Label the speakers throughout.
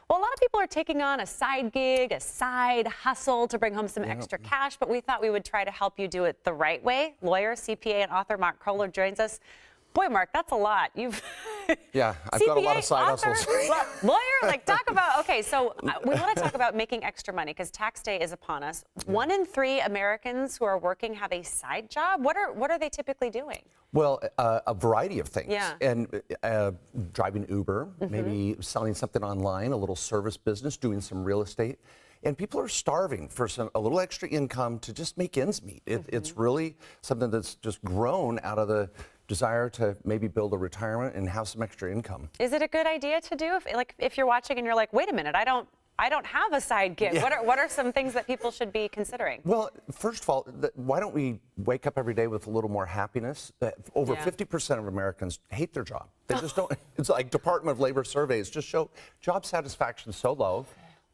Speaker 1: Well, a lot of people are taking on a side gig, a side hustle to bring home some extra cash, but we thought we would try to help you do it the right way. Lawyer, CPA, and author Mark Kohler joins us. Boy, Mark, that's a lot. You've
Speaker 2: Yeah, I've
Speaker 1: CPA,
Speaker 2: got a lot of side
Speaker 1: author,
Speaker 2: hustles.
Speaker 1: lawyer, like talk about, okay, so we want to talk about making extra money because tax day is upon us. 1 in 3 Americans who are working have a side job. What are they typically doing?
Speaker 2: Well, a variety of things.
Speaker 1: Yeah.
Speaker 2: And driving Uber, maybe selling something online, a little service business, doing some real estate. And people are starving for a little extra income to just make ends meet. It's really something that's just grown out of the desire to maybe build a retirement and have some extra income.
Speaker 1: Is it a good idea to do if you're watching and you're like, wait a minute, I don't have a side gig. Yeah. What are some things that people should be considering?
Speaker 2: Well, first of all, why don't we wake up every day with a little more happiness? Over 50% of Americans hate their job. They just don't. It's like Department of Labor surveys just show job satisfaction so low.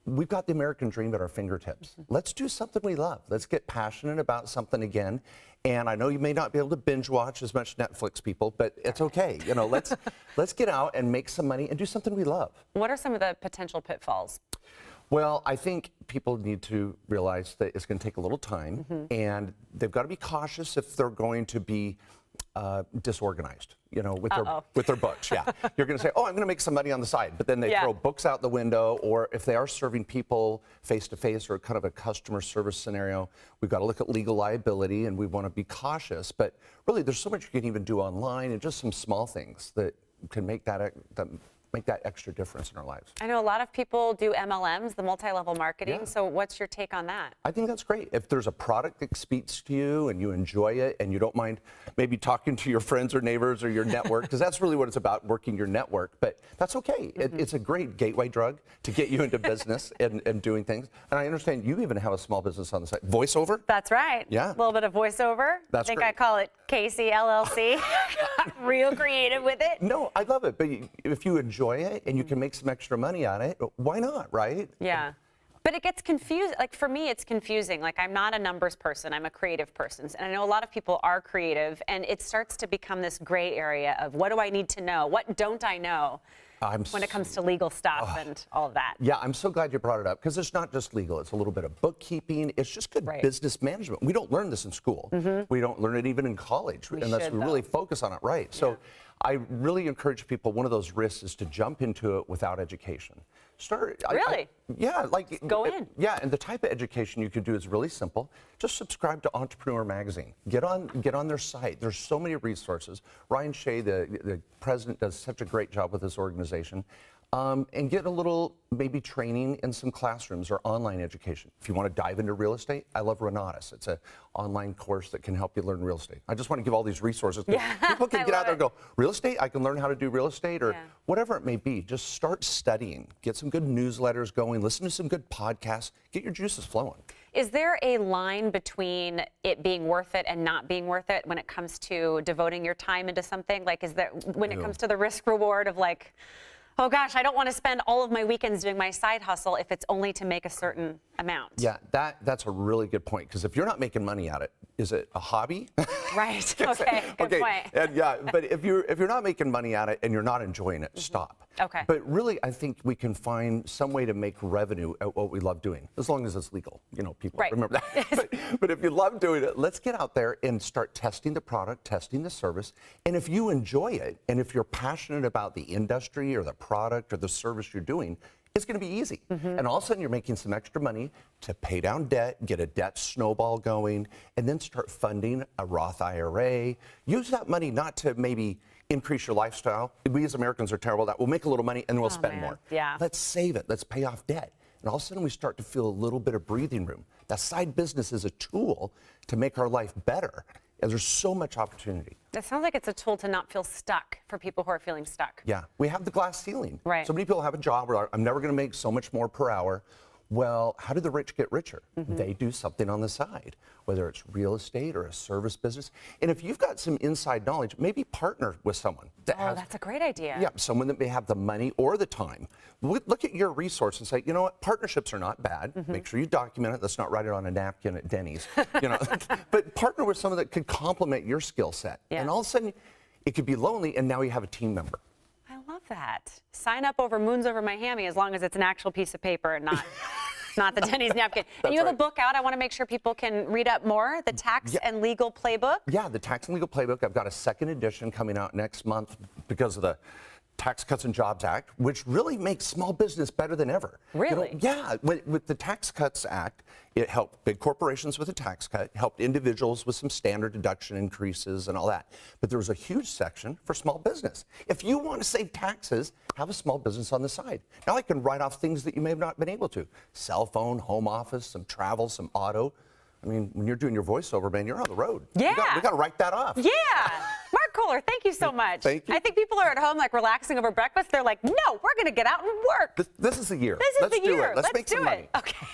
Speaker 2: We've got the American dream at our fingertips. Let's do something we love. Let's get passionate about something again. And I know you may not be able to binge watch as much Netflix, people, but it's okay. You know, let's get out and make some money and do something we love.
Speaker 1: What are some of the potential pitfalls?
Speaker 2: Well, I think people need to realize that it's going to take a little time, and they've got to be cautious if they're going to be disorganized, you know, with their books. Yeah, you're going to say, "Oh, I'm going to make some money on the side," but then they throw books out the window. Or if they are serving people face to face or kind of a customer service scenario, we've got to look at legal liability, and we want to be cautious. But really, there's so much you can even do online, and just some small things that can make that extra difference in our lives.
Speaker 1: I know a lot of people do MLMs, the multi-level marketing.
Speaker 2: Yeah.
Speaker 1: So what's your take on that?
Speaker 2: I think that's great. If there's a product that speaks to you and you enjoy it and you don't mind maybe talking to your friends or neighbors or your network, because that's really what it's about, working your network, but that's okay. It's a great gateway drug to get you into business and doing things. And I understand you even have a small business on the side. Voiceover?
Speaker 1: That's right.
Speaker 2: Yeah.
Speaker 1: A little bit of voiceover.
Speaker 2: That's
Speaker 1: I think
Speaker 2: great.
Speaker 1: I call it Casey LLC. Real creative with it.
Speaker 2: No, I love it. But if you enjoy it and you can make some extra money on it, why not, right?
Speaker 1: Yeah. But it gets confused. Like for me, it's confusing. Like I'm not a numbers person. I'm a creative person. And I know a lot of people are creative. And it starts to become this gray area of what do I need to know? What don't I know? When it comes to legal stuff and all of that.
Speaker 2: Yeah, I'm so glad you brought it up because it's not just legal. It's a little bit of bookkeeping. It's just good business management. We don't learn this in school. We don't learn it even in college unless we really focus on it right. So I really encourage people, one of those risks is to jump into it without education.
Speaker 1: Really?
Speaker 2: Yeah, like
Speaker 1: go in.
Speaker 2: Yeah, and the type of education you can do is really simple. Just subscribe to Entrepreneur Magazine. Get on their site. There's so many resources. Ryan Shea, the president, does such a great job with this organization. And get a little maybe training in some classrooms or online education. If you want to dive into real estate, I love Renatus. It's an online course that can help you learn real estate. I just want to give all these resources.
Speaker 1: Yeah,
Speaker 2: people can get out there and go, real estate? I can learn how to do real estate or whatever it may be. Just start studying. Get some good newsletters going. Listen to some good podcasts. Get your juices flowing.
Speaker 1: Is there a line between it being worth it and not being worth it when it comes to devoting your time into something? Like, is there, when it comes to the risk reward of like, oh gosh, I don't want to spend all of my weekends doing my side hustle if it's only to make a certain amount?
Speaker 2: Yeah, that's a really good point, because if you're not making money at it, is it a hobby?
Speaker 1: Right. Okay. Good point.
Speaker 2: And yeah, but if you're not making money at it and you're not enjoying it, stop.
Speaker 1: Okay.
Speaker 2: But really, I think we can find some way to make revenue at what we love doing, as long as it's legal. You know, people remember that. But if you love doing it, let's get out there and start testing the product, testing the service. And if you enjoy it, and if you're passionate about the industry or the product or the service you're doing, it's going to be easy. And all of a sudden, you're making some extra money to pay down debt, get a debt snowball going, and then start funding a Roth IRA. Use that money not to maybe increase your lifestyle. We as Americans are terrible at that. We'll make a little money and then we'll spend more.
Speaker 1: Yeah.
Speaker 2: Let's save it. Let's pay off debt. And all of a sudden, we start to feel a little bit of breathing room. That side business is a tool to make our life better. And there's so much opportunity.
Speaker 1: That sounds like it's a tool to not feel stuck for people who are feeling stuck.
Speaker 2: Yeah, we have the glass ceiling.
Speaker 1: Right.
Speaker 2: So many people have a job where I'm never going to make so much more per hour. Well, how do the rich get richer? They do something on the side, whether it's real estate or a service business. And if you've got some inside knowledge, maybe partner with someone that has,
Speaker 1: that's a great idea.
Speaker 2: Yeah, someone that may have the money or the time. Look at your resource and say, you know what, partnerships are not bad. Make sure you document it. Let's not write it on a napkin at Denny's. You know, but partner with someone that could complement your skill set.
Speaker 1: Yeah.
Speaker 2: And all of a sudden, it could be lonely, and now you have a team member.
Speaker 1: I love that. Sign up over Moons Over My Hammy as long as it's an actual piece of paper and not the Denny's napkin. And you have a book out. I want to make sure people can read up more. The Tax and Legal Playbook.
Speaker 2: Yeah, the Tax and Legal Playbook. I've got a second edition coming out next month because of the Tax Cuts and Jobs Act, which really makes small business better than ever.
Speaker 1: Really?
Speaker 2: Yeah. With the Tax Cuts Act, it helped big corporations with a tax cut, helped individuals with some standard deduction increases and all that. But there was a huge section for small business. If you want to save taxes, have a small business on the side. Now I can write off things that you may have not been able to. Cell phone, home office, some travel, some auto. I mean, when you're doing your voiceover, man, you're on the road.
Speaker 1: Yeah.
Speaker 2: We got to write that off.
Speaker 1: Yeah. Mark Kohler, thank you so much.
Speaker 2: Thank you.
Speaker 1: I think people are at home like relaxing over breakfast. They're like, no, we're going to get out and work.
Speaker 2: This is the year.
Speaker 1: This is
Speaker 2: Let's
Speaker 1: the year.
Speaker 2: Do it. Let's make some money.
Speaker 1: Okay.